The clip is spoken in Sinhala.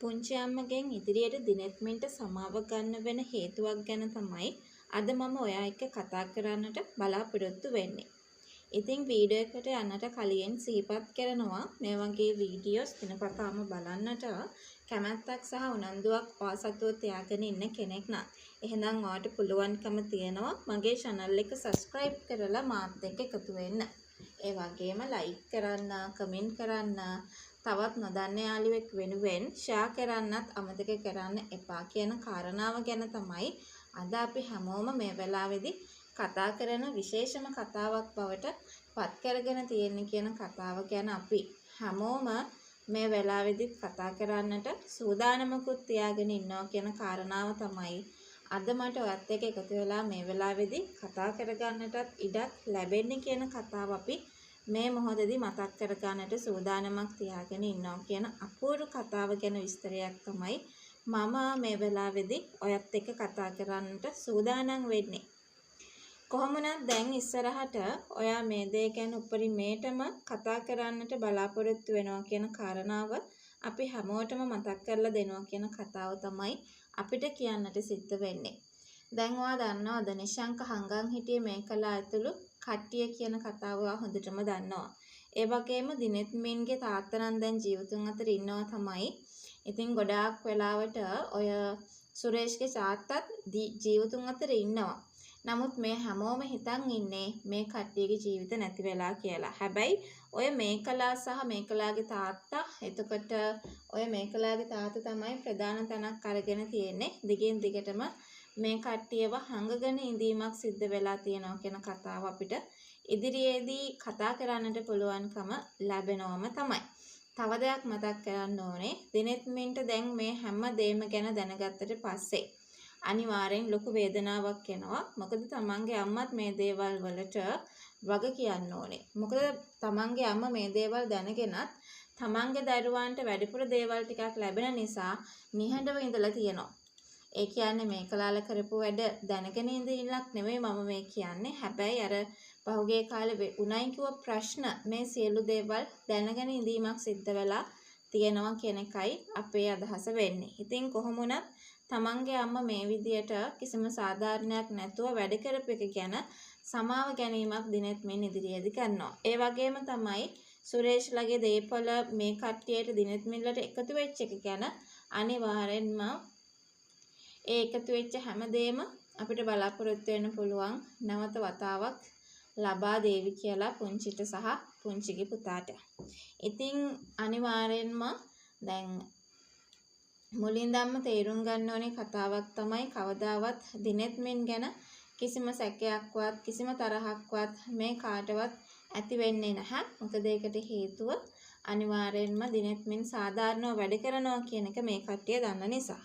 පුංචි අම්මගෙන් ඉදිරියට දිනෙත්මින්ට සමාව ගන්න වෙන හේතුවක් ගැන තමයි අද මම ඔයා එක්ක කතා කරන්නට බලාපොරොත්තු වෙන්නේ. ඉතින් වීඩියෝ එකට යන්නට කලින් සිහිපත් කරනවා මේ වගේ වීඩියෝස් දිනපතාම බලන්නට කැමැත්තක් සහ උනන්දුවක් ඔයා සතුව තියාගෙන ඉන්න කෙනෙක් නම් එහෙනම් ඔයාට පුළුවන්කම තියෙනවා මගේ channel එක subscribe කරලා මාත් එක්ක එකතු වෙන්න. ඒ වගේම like කරන්න, comment කරන්න, තවත් නොදන්න යාළුවෙක් වෙනුවෙන් ෂෙයා කරන්නත් අමතක කරන්න එපා කියන කාරණාව ගැන තමයි අද අපි හැමෝම මේ වෙලාවේදී කතා කරන විශේෂම කතාවක් බවට පත් කරගෙන තියෙන කියන කතාව ගැන අපි හැමෝම මේ වෙලාවේදී කතා කරන්නට සූදානමකුත් තියාගෙන ඉන්නවා කියන කාරණාව තමයි අද මට ඔයත් එක්ක එකතු වෙලා මේ වෙලාවේදී කතා කරගන්නටත් ඉඩක් ලැබෙන්නේ කියන කතාව අපි මේ මොහොතේදී මතක් කරගන්නට සූදානමක් තියාගෙන ඉන්නවා කියන අපූර්ව කතාව ගැන විස්තරයක් තමයි මම මේ වෙලාවේදී ඔයත් එක්ක කතා කරන්නට සූදානම් වෙන්නේ. කොහොමනම් දැන් ඉස්සරහට ඔයා මේ දේ ගැන උපරිමයටම කතා කරන්නට බලාපොරොත්තු වෙනවා කියන කාරණාව අපි හැමෝටම මතක් කරලා දෙනවා කියන කතාව තමයි අපිට කියන්නට සිද්ධ වෙන්නේ. දැන් ඔයා දන්නවද නිශංක හංගන් හිටියේ මේකලා ඇතුළු කට්ටිය කියන කතාව ඔයා හොඳටම දන්නවා. ඒ වගේම දිනෙත්මින්ගේ තාත්තා නම් දැන් ජීවිතුන් අතර ඉන්නවා තමයි. ඉතින් ගොඩාක් වෙලාවට ඔය සුරේෂ්ගේ තාත්තත් ජීවිතුන් අතර ඉන්නවා. නමුත් මේ හැමෝම හිතන් ඉන්නේ මේ කට්ටියගේ ජීවිත නැති වෙලා කියලා. හැබැයි ඔය මේකලා සහ මේකලාගේ තාත්තා එතකොට ඔය මේකලාගේ තාත්තා තමයි ප්‍රධාන තැනක් අරගෙන තියෙන්නේ. දිගින් දිගටම මේ කට්ටියව හංගගෙන ඉඳීමක් සිද්ධ වෙලා තියෙනවා කියන කතාව අපිට ඉදිරියේදී කතා කරන්නට පුළුවන්කම ලැබෙනවම තමයි. තව දෙයක් මතක් කරන්න ඕනේ දිනෙත්මින්ට දැන් මේ හැම දෙයක්ම ගැන දැනගත්තට පස්සේ අනිවාර්යෙන් ලොකු වේදනාවක් එනවා. මොකද තමන්ගේ අම්මත් මේ දේවල් වලට වග කියන්න ඕනේ. මොකද තමන්ගේ අම්මා මේ දේවල් දැනගෙනත් තමන්ගේ දරුවන්ට වැඩිපුර දේවල් ටිකක් ලැබෙන නිසා නිහඬව ඉඳලා තියෙනවා. ඒ කියන්නේ මේ කලාල කරපු වැඩ දැනගෙන ඉඳින්නක් නෙමෙයි මම මේ කියන්නේ. හැබැයි අර පහුගිය කාලේ උණයි කිව්ව ප්‍රශ්න මේ සියලු දේවල් දැනගෙන ඉඳීමක් සිද්ධ වෙලා තියෙනවා කියන එකයි අපේ අදහස වෙන්නේ. ඉතින් කොහොම වුණත් තමන්ගේ අම්මා මේ විදියට කිසිම සාධාරණයක් නැතුව වැඩ කරපු එක ගැන සමාව ගැනීමක් දිනෙත්මින් ඉදිරියේදී කරනවා. ඒ වගේම තමයි සුරේෂ්ලගේ දේපොළ මේ කට්ටියට දිනෙත්මින්ලට එකතු වෙච්ච එක ගැන අනිවාර්යෙන්ම ඒ එකතු වෙච්ච හැමදේම අපිට බලාපොරොත්තු වෙන්න පුළුවන් නැවත වතාවක් ලබා දේවි කියලා පුංචිට සහ පුංචිගේ පුතාට. ඉතින් අනිවාර්යෙන්ම දැන් මුලින්දම්ම තේරුම් ගන්න ඕනේ කතාවක් තමයි කවදාවත් දිනෙත්මින් ගැන කිසිම සැකයක්වත් කිසිම තරහක්වත් මේ කාටවත් ඇති වෙන්නේ නැහැ. මොකද ඒකට හේතුව අනිවාර්යෙන්ම දිනෙත්මින් සාධාරණව වැඩ කරනවා කියන එක මේ කට්ටිය දන්න නිසා.